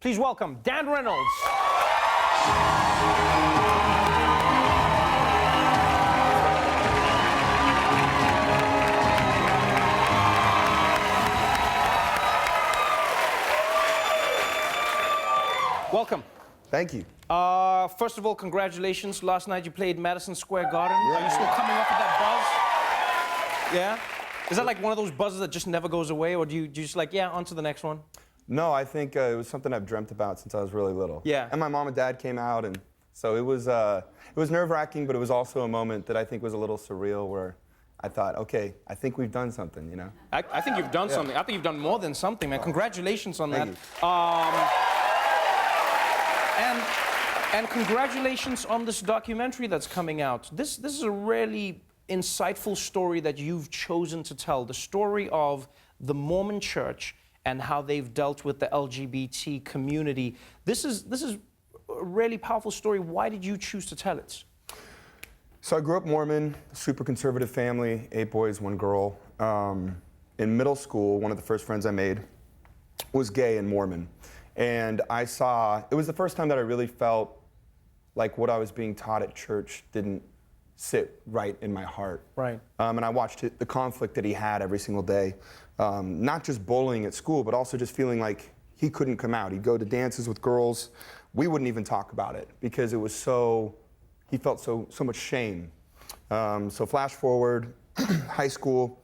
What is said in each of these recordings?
Please welcome Dan Reynolds. Welcome. Thank you. First of all, congratulations. Last night you played Madison Square Garden. Yeah. Are you still coming off of that buzz? Yeah? Is that like one of those buzzes that just never goes away, or do you just like, yeah, on to the next one? No, I think it was something I've dreamt about since I was really little. Yeah. And my mom and dad came out, and so it was nerve-wracking, but it was also a moment that I think was a little surreal where I thought, okay, I think we've done something, you know? I think you've done something. I think you've done more than something, man. Congratulations on that. And congratulations on this documentary that's coming out. This is a really insightful story that you've chosen to tell. The story of the Mormon Church and how they've dealt with the LGBT community. This is a really powerful story. Why did you choose to tell it? So I grew up Mormon, super conservative family, 8 boys, 1 girl. In middle school, one of the first friends I made was gay and Mormon. And it was the first time that I really felt like what I was being taught at church didn't sit right in my heart. Right. And I watched the conflict that he had every single day. Not just bullying at school, but also just feeling like he couldn't come out. He'd go to dances with girls. We wouldn't even talk about it because it was he felt so much shame. So flash forward, high school,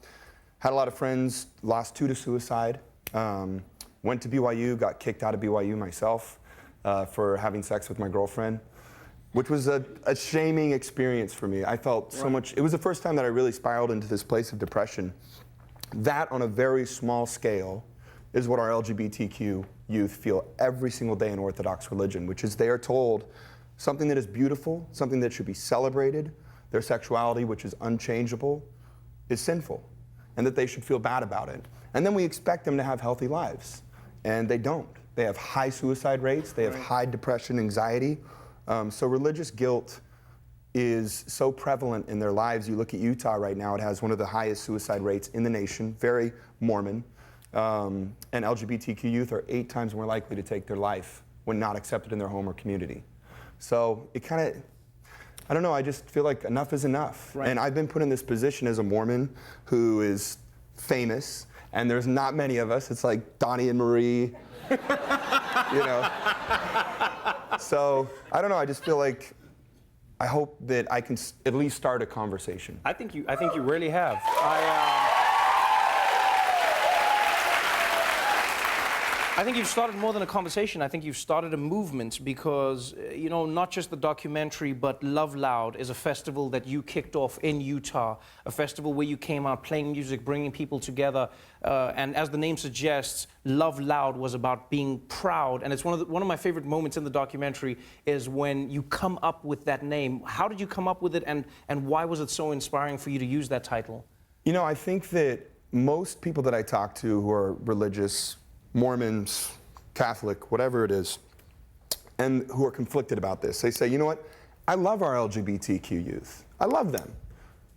had a lot of friends, lost 2 to suicide. Went to BYU, got kicked out of BYU myself for having sex with my girlfriend, which was a shaming experience for me. I felt so much. It was the first time that I really spiraled into this place of depression. That, on a very small scale, is what our LGBTQ youth feel every single day in Orthodox religion, which is they are told something that is beautiful, something that should be celebrated, their sexuality, which is unchangeable, is sinful, and that they should feel bad about it. And then we expect them to have healthy lives, and they don't. They have high suicide rates, they have high depression, anxiety. So religious guilt is so prevalent in their lives. You look at Utah right now, it has one of the highest suicide rates in the nation, very Mormon. And LGBTQ youth are 8 times more likely to take their life when not accepted in their home or community. So it kind of, I don't know, I just feel like enough is enough. Right. And I've been put in this position as a Mormon who is famous, and there's not many of us. It's like Donnie and Marie, you know. So I don't know, I just feel like I hope that I can at least start a conversation. I think you really have. I think you've started more than a conversation. I think you've started a movement because, you know, not just the documentary, but Love Loud is a festival that you kicked off in Utah, a festival where you came out playing music, bringing people together. And as the name suggests, Love Loud was about being proud. And it's one of my favorite moments in the documentary is when you come up with that name. How did you come up with it, and why was it so inspiring for you to use that title? You know, I think that most people that I talk to who are religious, Mormons, Catholic, whatever it is, and who are conflicted about this. They say, you know what, I love our LGBTQ youth. I love them.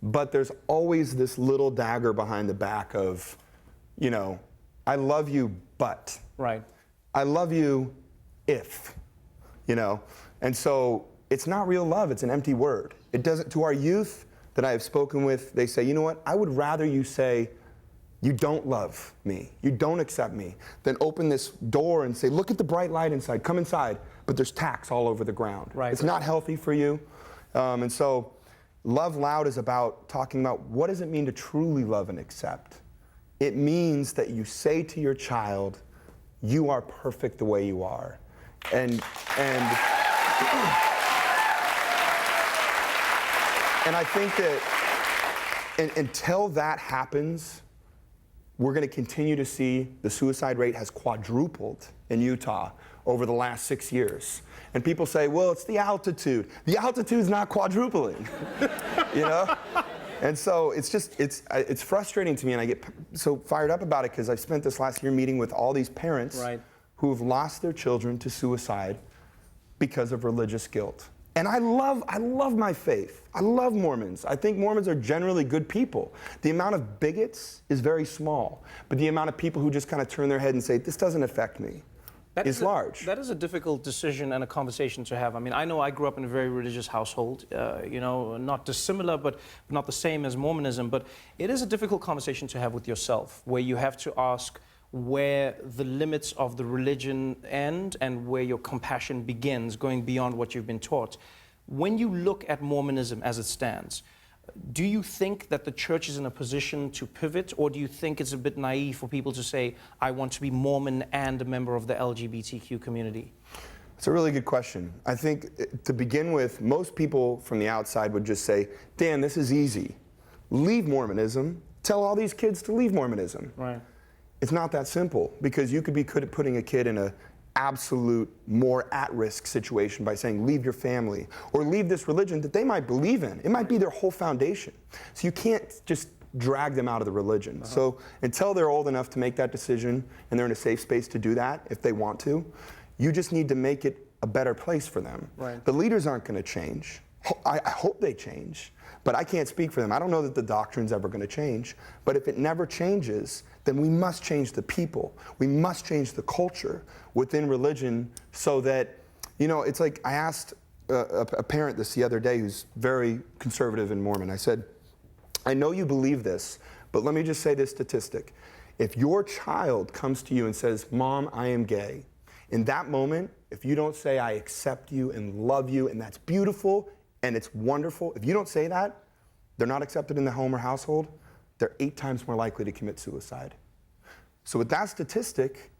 But there's always this little dagger behind the back of, you know, I love you, but. Right. I love you if, you know. And so it's not real love, it's an empty word. It doesn't, to our youth that I have spoken with, they say, you know what, I would rather you say, you don't love me, you don't accept me, then open this door and say, look at the bright light inside, come inside, but there's tacks all over the ground. Right. It's not healthy for you. And so Love Loud is about talking about what does it mean to truly love and accept. It means that you say to your child, you are perfect the way you are. And I think that until that happens, we're going to continue to see the suicide rate has quadrupled in Utah over the last 6 years. And people say, well, it's the altitude. The altitude's not quadrupling, you know? And so it's frustrating to me, and I get so fired up about it because I've spent this last year meeting with all these parents who have lost their children to suicide because of religious guilt. And I love my faith. I love Mormons. I think Mormons are generally good people. The amount of bigots is very small, but the amount of people who just kind of turn their head and say, this doesn't affect me, is large. That is a difficult decision and a conversation to have. I mean, I know I grew up in a very religious household, you know, not dissimilar, but not the same as Mormonism, but it is a difficult conversation to have with yourself, where you have to ask where the limits of the religion end and where your compassion begins, going beyond what you've been taught. When you look at Mormonism as it stands, do you think that the church is in a position to pivot, or do you think it's a bit naive for people to say, I want to be Mormon and a member of the LGBTQ community? It's a really good question. I think to begin with, most people from the outside would just say, Dan, this is easy. Leave Mormonism. Tell all these kids to leave Mormonism. Right. It's not that simple, because you could be putting a kid in a absolute more at-risk situation by saying leave your family or leave this religion that they might believe in. It might be their whole foundation. So you can't just drag them out of the religion. So until they're old enough to make that decision and they're in a safe space to do that if they want to, you just need to make it a better place for them. Right. The leaders aren't going to change. I hope they change, but I can't speak for them. I don't know that the doctrine's ever going to change, but if it never changes, then we must change the people. We must change the culture within religion so that, you know, it's like I asked a parent this the other day who's very conservative and Mormon. I said, I know you believe this, but let me just say this statistic. If your child comes to you and says, Mom, I am gay, in that moment, if you don't say, I accept you and love you, and that's beautiful, and it's wonderful, if you don't say that, they're not accepted in the home or household, they're 8 times more likely to commit suicide. So with that statistic,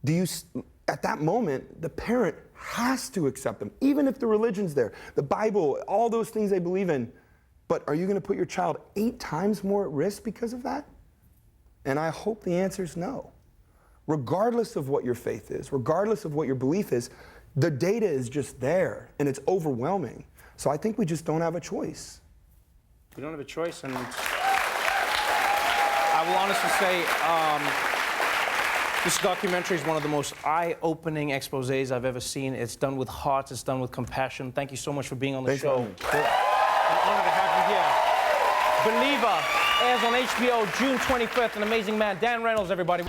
at that moment, the parent has to accept them, even if the religion's there, the Bible, all those things they believe in. But are you going to put your child 8 times more at risk because of that? And I hope the answer is no. Regardless of what your faith is, regardless of what your belief is, the data is just there, and it's overwhelming. So I think we just don't have a choice. We don't have a choice, and I will honestly say this documentary is one of the most eye-opening exposés I've ever seen. It's done with heart, it's done with compassion. Thank you so much for being on the show. Cool. An honor to have you here. Believer airs on HBO June 25th. An amazing man, Dan Reynolds, everybody.